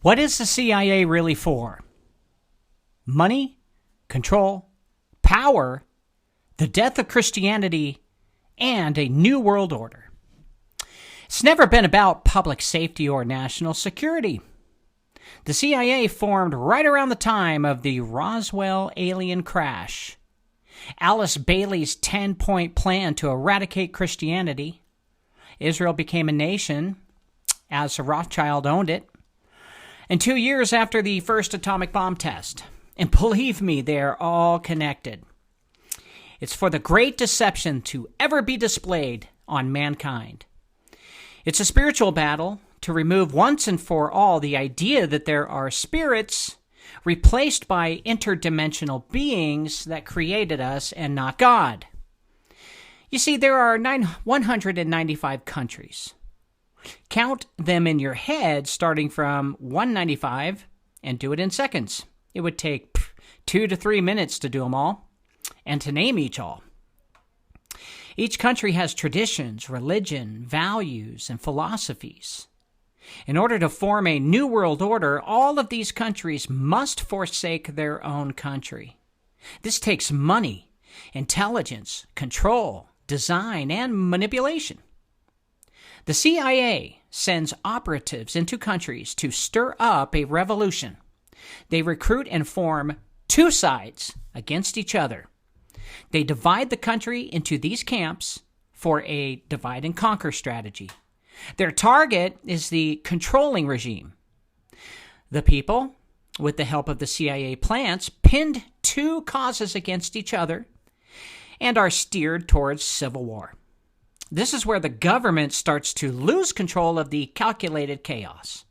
What is the CIA really for? Money, control, power, the death of Christianity, and a new world order. It's never been about public safety or national security. The CIA formed right around the time of the Roswell alien crash. Alice Bailey's 10-point plan to eradicate Christianity. Israel became a nation as Rothschild owned it. And 2 years after the first atomic bomb test. And believe me, they're all connected. It's for the great deception to ever be displayed on mankind. It's a spiritual battle to remove once and for all the idea that there are spirits replaced by interdimensional beings that created us and not God. You see, there are 195 countries. Count them in your head starting from 195 and do it in seconds. It would take 2 to 3 minutes to do them all and to name each all. Each country has traditions, religion, values, and philosophies. In order to form a new world order, all of these countries must forsake their own country. This takes money, intelligence, control, design, and manipulation. The CIA sends operatives into countries to stir up a revolution. They recruit and form two sides against each other. They divide the country into these camps for a divide and conquer strategy. Their target is the controlling regime. The people, with the help of the CIA plants, pinned two causes against each other and are steered towards civil war. This is where the government starts to lose control of the calculated chaos.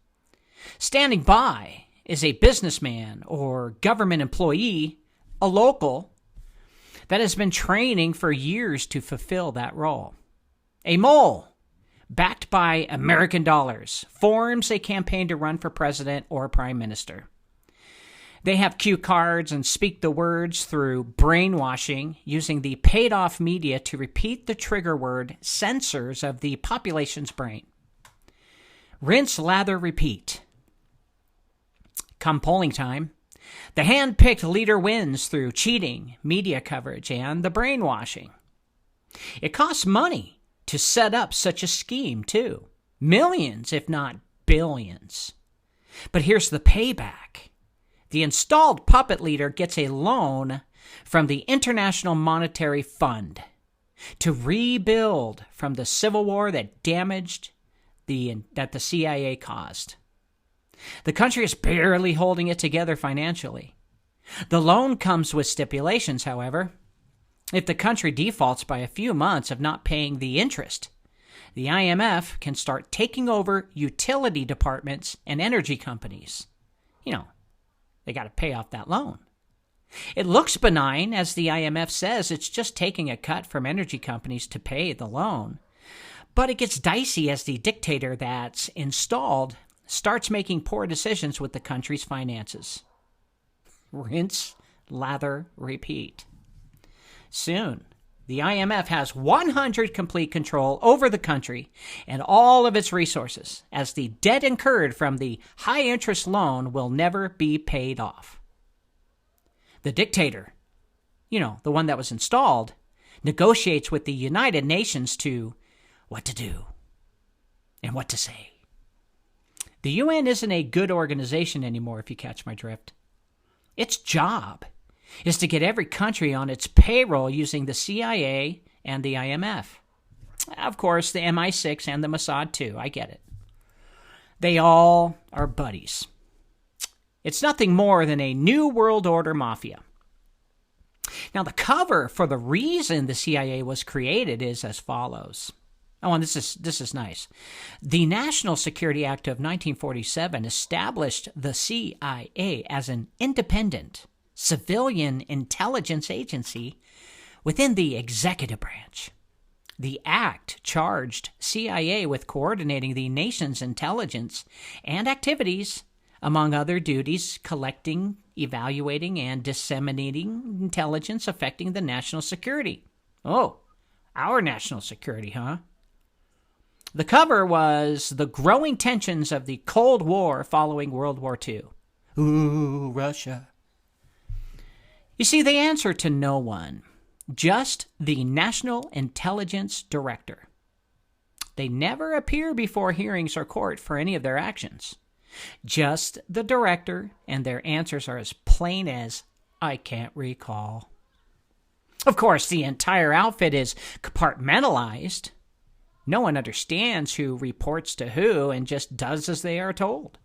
Standing by is a businessman or government employee, a local, that has been training for years to fulfill that role. A mole, backed by American dollars, forms a campaign to run for president or prime minister. They have cue cards and speak the words through brainwashing, using the paid-off media to repeat the trigger word sensors of the population's brain. Rinse, lather, repeat. Come polling time, the hand-picked leader wins through cheating, media coverage, and the brainwashing. It costs money to set up such a scheme, too. Millions, if not billions. But here's the payback. The installed puppet leader gets a loan from the International Monetary Fund to rebuild from the civil war that the CIA caused. The country is barely holding it together financially. The loan comes with stipulations, however. If the country defaults by a few months of not paying the interest, the IMF can start taking over utility departments and energy companies. They got to pay off that loan. It looks benign, as the IMF says it's just taking a cut from energy companies to pay the loan. But it gets dicey as the dictator that's installed starts making poor decisions with the country's finances. Rinse, lather, repeat. Soon, the IMF has 100% complete control over the country and all of its resources, as the debt incurred from the high-interest loan will never be paid off. The dictator, the one that was installed, negotiates with the United Nations to what to do and what to say. The UN isn't a good organization anymore, if you catch my drift. Its job is to get every country on its payroll using the CIA and the IMF. Of course, the MI6 and the Mossad too, I get it. They all are buddies. It's nothing more than a new world order mafia. Now, the cover for the reason the CIA was created is as follows. Oh, and this is nice. The National Security Act of 1947 established the CIA as an independent civilian intelligence agency within the executive branch. The act charged CIA with coordinating the nation's intelligence and activities, among other duties, collecting, evaluating, and disseminating intelligence affecting the national security. Oh, our national security, huh? The cover was the growing tensions of the Cold War following World War II. Ooh, Russia. You see, they answer to no one, just the National Intelligence Director. They never appear before hearings or court for any of their actions. Just the director, and their answers are as plain as, I can't recall. Of course, the entire outfit is compartmentalized. No one understands who reports to who and just does as they are told.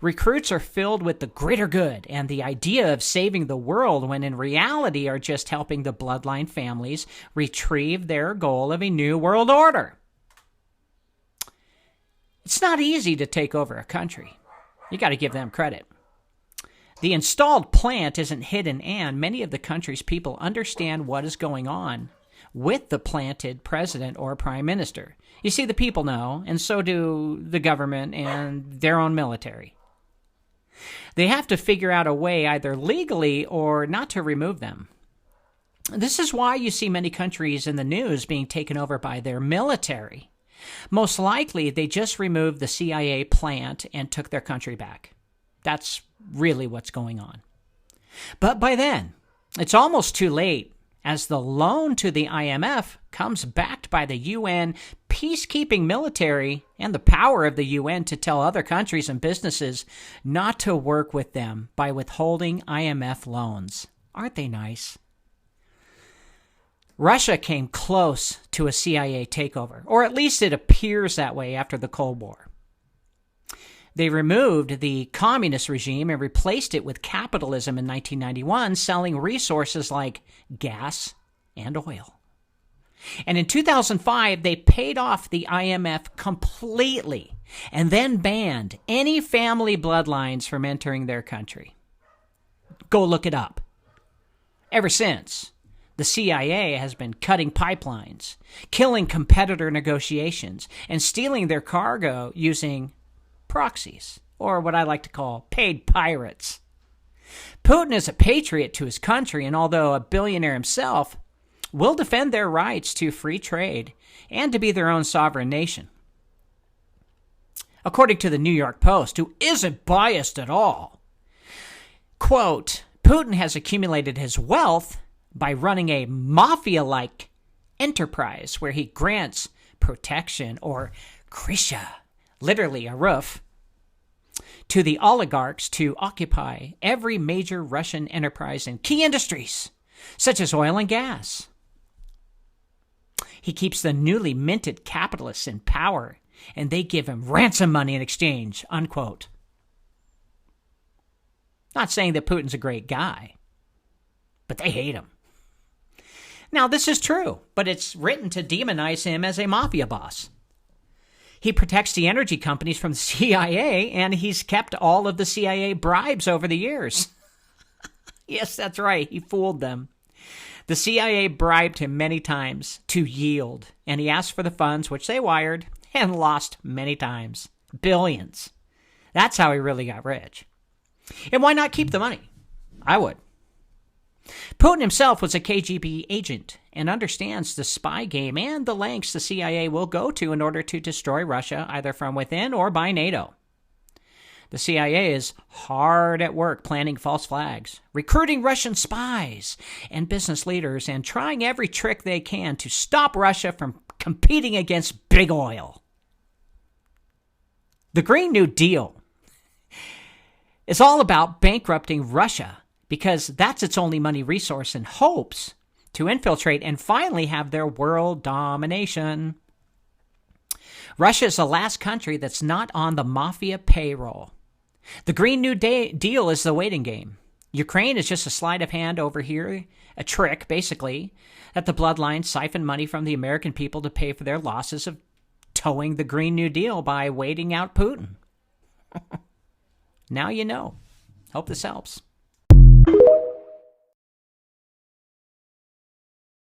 Recruits are filled with the greater good and the idea of saving the world when in reality are just helping the bloodline families retrieve their goal of a new world order. It's not easy to take over a country. You got to give them credit. The installed plant isn't hidden, and many of the country's people understand what is going on with the planted president or prime minister. You see, the people know, and so do the government and their own military. They have to figure out a way either legally or not to remove them. This is why you see many countries in the news being taken over by their military. Most likely, they just removed the CIA plant and took their country back. That's really what's going on. But by then, it's almost too late, as the loan to the IMF comes backed by the UN peacekeeping military and the power of the UN to tell other countries and businesses not to work with them by withholding IMF loans. Aren't they nice? Russia came close to a CIA takeover, or at least it appears that way after the Cold War. They removed the communist regime and replaced it with capitalism in 1991, selling resources like gas and oil. And in 2005, they paid off the IMF completely and then banned any family bloodlines from entering their country. Go look it up. Ever since, the CIA has been cutting pipelines, killing competitor negotiations, and stealing their cargo using proxies, or what I like to call paid pirates. Putin is a patriot to his country, and although a billionaire himself, will defend their rights to free trade and to be their own sovereign nation. According to the New York Post, who isn't biased at all, quote, Putin has accumulated his wealth by running a mafia-like enterprise where he grants protection or krisha, literally a roof, to the oligarchs to occupy every major Russian enterprise in key industries, such as oil and gas. He keeps the newly minted capitalists in power, and they give him ransom money in exchange, unquote. Not saying that Putin's a great guy, but they hate him. Now, this is true, but it's written to demonize him as a mafia boss. He protects the energy companies from the CIA, and he's kept all of the CIA bribes over the years. Yes, that's right. He fooled them. The CIA bribed him many times to yield, and he asked for the funds, which they wired, and lost many times. Billions. That's how he really got rich. And why not keep the money? I would. Putin himself was a KGB agent and understands the spy game and the lengths the CIA will go to in order to destroy Russia, either from within or by NATO. The CIA is hard at work planting false flags, recruiting Russian spies and business leaders, and trying every trick they can to stop Russia from competing against big oil. The Green New Deal is all about bankrupting Russia, because that's its only money resource, and hopes to infiltrate and finally have their world domination. Russia is the last country that's not on the mafia payroll. The Green New Deal is the waiting game. Ukraine is just a sleight of hand over here, a trick, basically, that the bloodlines siphon money from the American people to pay for their losses of towing the Green New Deal by waiting out Putin. Now you know. Hope this helps.